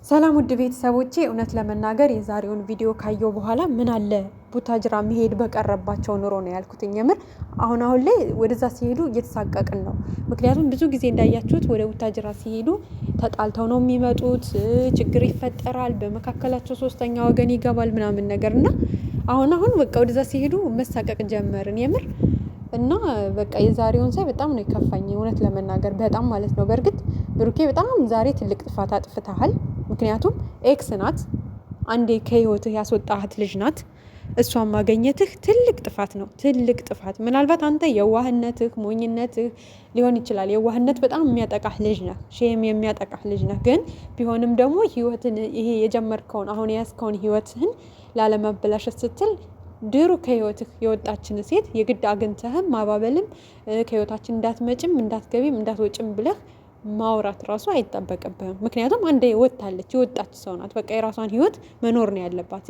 ሰላም ውድ ቤተሰቦቼ እውነት ለመናገር የዛሬውን ቪዲዮ ካየው በኋላ ምን አለ ቡታጅራ መሄድ በቀረባቸው ኑሮ ነው ያልኩትኝ። የምር አሁን ላይ ወደዛ ሲሄዱ እየተሳቀቅን ነው። ምክንያቱም ብዙ ጊዜ እንዳያችሁት ወደ ቡታጅራ ሲሄዱ ተጣልተው ነው የሚመጡት፣ ችግር ይፈጠራል፣ በመካከላቸው ሶስተኛ ወገን ይገባል ምናምን ነገርና አሁን በቃ ወደዛ ሲሄዱ መሳቀቅ ጀመርን የምር እና በቃ የዛሬውን ሳይ በጣም ነው የከፋኝ እውነት ለመናገር በጣም ማለት ነው። በእርግጥ ብሩኬ በጣም ዛሬ ትልቅ ጥፋት አጥፍተሃል። ምክንያቱም ኤክስ ናት፣ አንዴ ከህይወትህ ያስወጣሃት ልጅ ናት። እሷን ማገኘትህ ትልቅ ጥፋት ነው፣ ትልቅ ጥፋት። ምናልባት አንተ የዋህነትህ ሞኝነትህ ሊሆን ይችላል። የዋህነት በጣም የሚያጠቃህ ልጅ ነህ፣ ሼም የሚያጠቃህ ልጅ ነህ። ግን ቢሆንም ደግሞ ህይወትን ይሄ የጀመርከውን አሁን የያዝከውን ህይወትህን ላለማበላሸት ስትል ድሮ ከህይወትህ የወጣችን ሴት የግድ አግኝተህም ማባበልም ከህይወታችን እንዳትመጭም እንዳትገቢም እንዳትወጭም ብለህ ማውራት ራሱ አይጠበቅብህም። ምክንያቱም አንዴ ወጣች ሰው ናት። በቃ የራሷን ህይወት መኖር ነው ያለባት።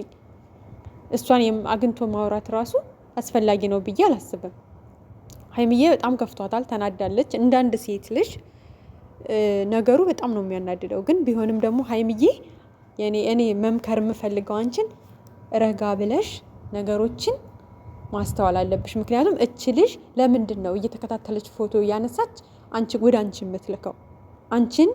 እሷን አግኝቶ ማውራት ራሱ አስፈላጊ ነው ብዬ አላስብም። ሀይሚዬ በጣም ከፍቷታል፣ ተናዳለች። እንዳንድ ሴት ልጅ ነገሩ በጣም ነው የሚያናድደው። ግን ቢሆንም ደግሞ ሀይሚዬ እኔ መምከር የምፈልገው አንቺን ረጋ ብለሽ ነገሮችን ማስተዋል አለብሽ። ምክንያቱም እች ልጅ ለምንድን ነው እየተከታተለች ፎቶ እያነሳች ወደ አንቺ የምትልከው? አንቺን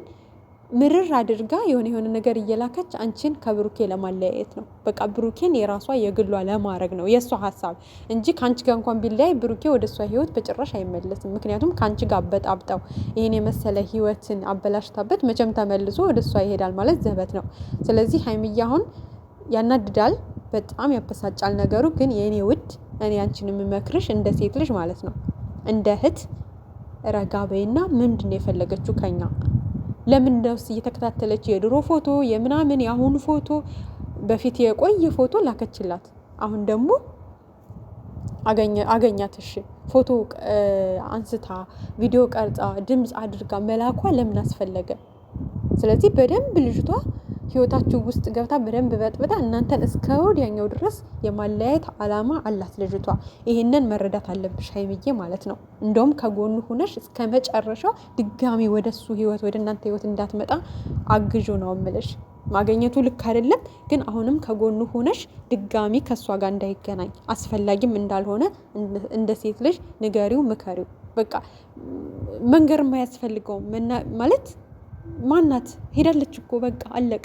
ምርር አድርጋ የሆነ ነገር እየላከች አንቺን ከብሩኬ ለማለያየት ነው። በቃ ብሩኬን የራሷ የግሏ ለማድረግ ነው የእሷ ሀሳብ እንጂ ከአንቺ ጋር እንኳን ቢለያይ ብሩኬ ወደ እሷ ህይወት በጭራሽ አይመለስም። ምክንያቱም ከአንቺ ጋር አበጣብጠው ይህን የመሰለ ህይወትን አበላሽታበት መቼም ተመልሶ ወደ እሷ ይሄዳል ማለት ዘበት ነው። ስለዚህ ሀይሚዬ አሁን ያናድዳል፣ በጣም ያበሳጫል ነገሩ። ግን የእኔ ውድ እኔ አንቺን የምመክርሽ እንደ ሴት ልጅ ማለት ነው፣ እንደ እህት ረጋ በይና ምንድን ነው የፈለገችው ከኛ? ለምን ደስ እየተከታተለች የድሮ ፎቶ የምናምን የአሁኑ ፎቶ በፊት የቆየ ፎቶ ላከችላት። አሁን ደግሞ አገኛት። እሺ ፎቶ አንስታ ቪዲዮ ቀርጻ ድምፅ አድርጋ መላኳ ለምን አስፈለገ? ስለዚህ በደንብ ልጅቷ ህይወታችሁ ውስጥ ገብታ በደንብ በጥብጣ እናንተን እስከ ወዲያኛው ድረስ የማለያየት አላማ አላት ልጅቷ። ይሄንን መረዳት አለብሽ ሀይሚዬ ማለት ነው። እንደውም ከጎኑ ሆነሽ እስከ መጨረሻው ድጋሚ ወደሱ ህይወት ወደ እናንተ ህይወት እንዳትመጣ አግዡ ነው እምልሽ። ማግኘቱ ልክ አይደለም፣ ግን አሁንም ከጎኑ ሆነሽ ድጋሚ ከሷ ጋር እንዳይገናኝ አስፈላጊም እንዳልሆነ እንደ ሴት ልጅ ንገሪው፣ ምከሪው። በቃ መንገር የማያስፈልገው ማለት ማናት? ሄዳለች እኮ በቃ አለቀ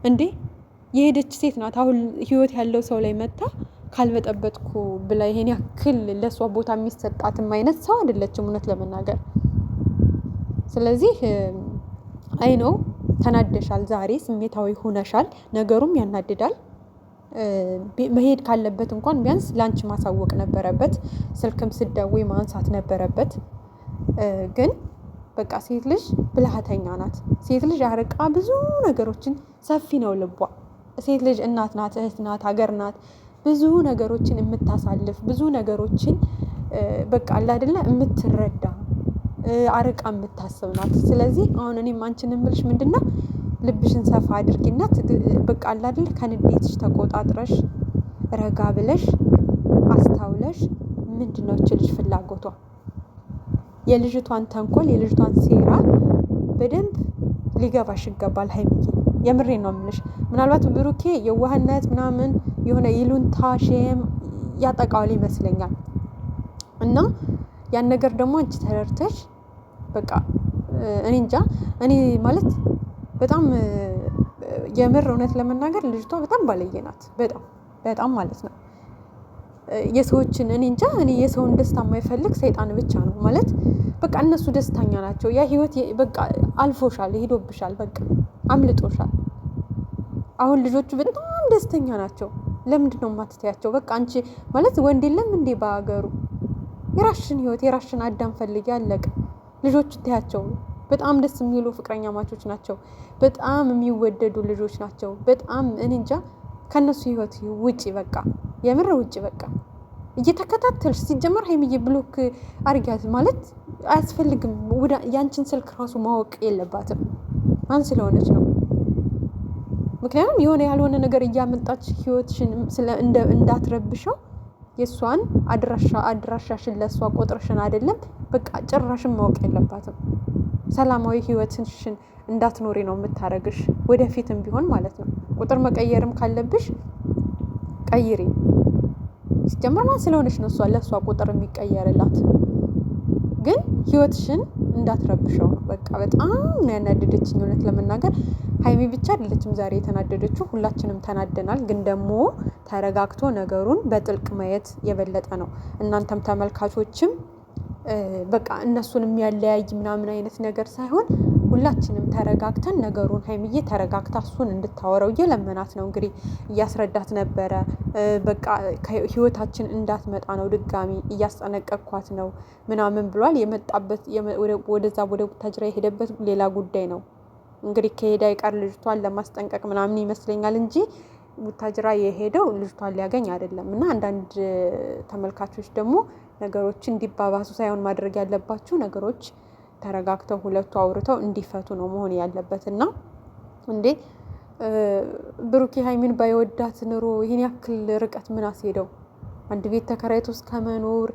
እንዴ። የሄደች ሴት ናት። አሁን ህይወት ያለው ሰው ላይ መታ ካልበጠበጥኩ ብላ ይሄን ያክል ለሷ ቦታ የሚሰጣትም አይነት ሰው አይደለችም እውነት ለመናገር። ስለዚህ አይ ነው ተናደሻል፣ ዛሬ ስሜታዊ ሆነሻል። ነገሩም ያናድዳል። መሄድ ካለበት እንኳን ቢያንስ ላንቺ ማሳወቅ ነበረበት። ስልክም ስደውይ ማንሳት ነበረበት። ግን በቃ ሴት ልጅ ብልሃተኛ ናት። ሴት ልጅ አርቃ ብዙ ነገሮችን፣ ሰፊ ነው ልቧ። ሴት ልጅ እናት ናት፣ እህት ናት፣ ሀገር ናት። ብዙ ነገሮችን የምታሳልፍ ብዙ ነገሮችን በቃ አለ አይደለ የምትረዳ አርቃ የምታስብ ናት። ስለዚህ አሁን እኔም አንቺን እምልሽ ምንድነው ልብሽን ሰፋ አድርጊና በቃ አለ አይደለ ከንዴትሽ ተቆጣጥረሽ ረጋ ብለሽ አስታውለሽ ምንድነው እቺ ልጅ ፍላጎቷ? የልጅቷን ተንኮል የልጅቷን ሴራ በደንብ ሊገባሽ ይገባል ሀይሚዬ። የምሬን ነው የምልሽ። ምናልባት ብሩኬ የዋህነት ምናምን የሆነ ይሉንታ ሼም ያጠቃዋል ይመስለኛል። እና ያን ነገር ደግሞ አንቺ ተረድተሽ በቃ እኔ እንጃ። እኔ ማለት በጣም የምር እውነት ለመናገር ልጅቷ በጣም ባለየ ናት። በጣም ማለት ነው። የሰዎችን እኔ እንጃ። እኔ የሰውን ደስታ የማይፈልግ ሰይጣን ብቻ ነው ማለት። በቃ እነሱ ደስተኛ ናቸው። ያ ህይወት በቃ አልፎሻል፣ ሄዶብሻል፣ በቃ አምልጦሻል። አሁን ልጆቹ በጣም ደስተኛ ናቸው። ለምንድን ነው የማትተያቸው? በቃ አንቺ ማለት ወንድ የለም እንዴ በአገሩ? የራስሽን ህይወት የራስሽን አዳም ፈልጊ፣ ያለቀ። ልጆቹ ተያቸው። በጣም ደስ የሚሉ ፍቅረኛ ማቾች ናቸው። በጣም የሚወደዱ ልጆች ናቸው። በጣም እኔ እንጃ። ከነሱ ህይወት ውጪ በቃ የምር ውጪ በቃ እየተከታተልሽ ሲጀመር ሀይሚዬ ብሎክ አርጊያት ማለት አያስፈልግም። ያንቺን ስልክ ራሱ ማወቅ የለባትም ማን ስለሆነች ነው። ምክንያቱም የሆነ ያልሆነ ነገር እያመጣች ህይወትሽን እንዳትረብሸው የሷን አድራሻሽን ለሷ ቆጥረሽን አይደለም በቃ ጭራሽን ማወቅ የለባትም። ሰላማዊ ህይወትሽን እንዳትኖሪ ነው የምታረግሽ፣ ወደፊትም ቢሆን ማለት ነው። ቁጥር መቀየርም ካለብሽ ቀይሪ። ሲጀመር ማን ስለሆነች ነው እሷ ለእሷ ቁጥር የሚቀየርላት? ግን ህይወትሽን እንዳትረብሸው ነው። በቃ በጣም ነው ያናደደችኝ እውነት ለመናገር። ሀይሚ ብቻ አይደለችም ዛሬ የተናደደችው፣ ሁላችንም ተናደናል። ግን ደግሞ ተረጋግቶ ነገሩን በጥልቅ ማየት የበለጠ ነው። እናንተም ተመልካቾችም በቃ እነሱን የሚያለያይ ምናምን አይነት ነገር ሳይሆን ሁላችንም ተረጋግተን ነገሩን ሀይሚዬ ተረጋግታ እሱን እንድታወራው እየለመናት ነው። እንግዲህ እያስረዳት ነበረ። በቃ ህይወታችን እንዳትመጣ ነው ድጋሚ እያስጠነቀቅኳት ነው ምናምን ብሏል። የመጣበት ወደዛ ወደ ቡታጅራ የሄደበት ሌላ ጉዳይ ነው። እንግዲህ ከሄዳ ይቀር ልጅቷን ለማስጠንቀቅ ምናምን ይመስለኛል እንጂ ቡታጅራ የሄደው ልጅቷን ሊያገኝ አይደለም። እና አንዳንድ ተመልካቾች ደግሞ ነገሮች እንዲባባሱ ሳይሆን ማድረግ ያለባችሁ ነገሮች ተረጋግተው ሁለቱ አውርተው እንዲፈቱ ነው መሆን ያለበት። እና እንዴ ብሩኬ ሀይሚን ባይወዳት ኑሮ ይህን ያክል ርቀት ምን አስሄደው? አንድ ቤት ተከራይቶ እስከ መኖር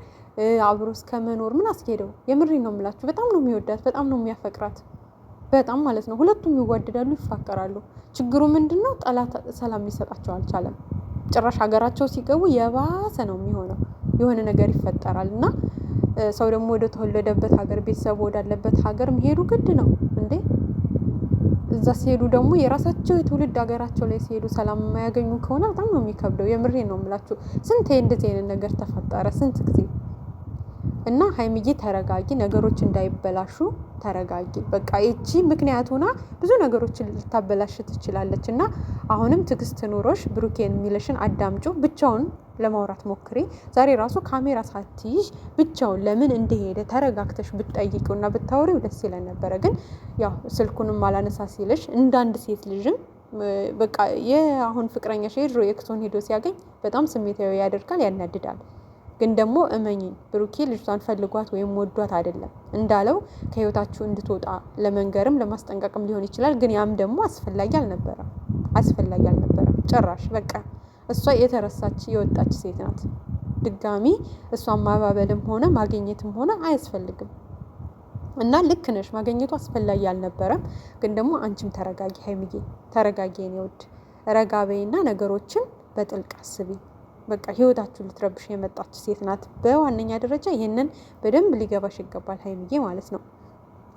አብሮ እስከ መኖር ምን አስሄደው? የምሬን ነው የምላችሁ። በጣም ነው የሚወዳት፣ በጣም ነው የሚያፈቅራት፣ በጣም ማለት ነው። ሁለቱም ይዋደዳሉ፣ ይፋቀራሉ። ችግሩ ምንድነው? ጠላት ሰላም ሊሰጣቸው አልቻለም። ጭራሽ ሀገራቸው ሲገቡ የባሰ ነው የሚሆነው። የሆነ ነገር ይፈጠራል እና ሰው ደግሞ ወደ ተወለደበት ሀገር ቤተሰቡ ወዳለበት ሀገር መሄዱ ግድ ነው እንዴ። እዛ ሲሄዱ ደግሞ የራሳቸው የትውልድ ሀገራቸው ላይ ሲሄዱ ሰላም የማያገኙ ከሆነ በጣም ነው የሚከብደው። የምሬን ነው የምላችሁ። ስንት እንደዚህ አይነት ነገር ተፈጠረ፣ ስንት ጊዜ። እና ሀይሚዬ ተረጋጊ፣ ነገሮች እንዳይበላሹ ተረጋጊ። በቃ ይቺ ምክንያት ሆና ብዙ ነገሮችን ልታበላሽ ትችላለች። እና አሁንም ትዕግስት ኑሮሽ ብሩኬን የሚልሽን አዳምጮ ብቻውን ለማውራት ሞክሪ። ዛሬ ራሱ ካሜራ ሳትይዥ ብቻውን ለምን እንደሄደ ተረጋግተሽ ብትጠይቂው እና ብታወሪው ደስ ይለን ነበረ። ግን ያው ስልኩንም አላነሳ ሲልሽ እንዳንድ ሴት ልጅም በቃ የአሁን ፍቅረኛሽ የድሮ የክሶን ሄዶ ሲያገኝ በጣም ስሜታዊ ያደርጋል፣ ያናድዳል። ግን ደግሞ እመኚኝ ብሩኬ ልጅቷን ፈልጓት ወይም ወዷት አይደለም። እንዳለው ከህይወታችሁ እንድትወጣ ለመንገርም ለማስጠንቀቅም ሊሆን ይችላል። ግን ያም ደግሞ አስፈላጊ አልነበረም ጭራሽ። በቃ እሷ የተረሳች የወጣች ሴት ናት። ድጋሚ እሷን ማባበልም ሆነ ማግኘትም ሆነ አያስፈልግም። እና ልክ ነሽ፣ ማግኘቱ አስፈላጊ አልነበረም። ግን ደግሞ አንቺም ተረጋጊ ሀይሚዬ፣ ተረጋጊ የኔ ውድ። ረጋ በይና ነገሮችን በጥልቅ አስቢ። በቃ ህይወታችሁ ልትረብሽ የመጣች ሴት ናት። በዋነኛ ደረጃ ይሄንን በደንብ ሊገባሽ ይገባል ሀይሚዬ ማለት ነው።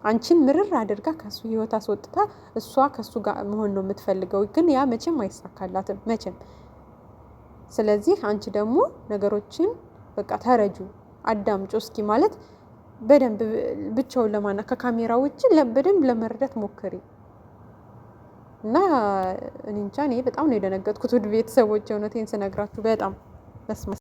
አንቺን ምርር አድርጋ ከሱ ህይወት አስወጥታ እሷ ከሱ ጋር መሆን ነው የምትፈልገው። ግን ያ መቼም አይሳካላትም መቼም። ስለዚህ አንቺ ደግሞ ነገሮችን በቃ ተረጁ፣ አዳምጪ እስኪ ማለት በደንብ ብቻውን ለማና ከካሜራ ውጭ በደንብ ለመረዳት ሞክሪ። እና እኔ እንጃ፣ እኔ በጣም ነው የደነገጥኩት ውድ ቤተሰቦች፣ እውነቴን ስነግራችሁ በጣም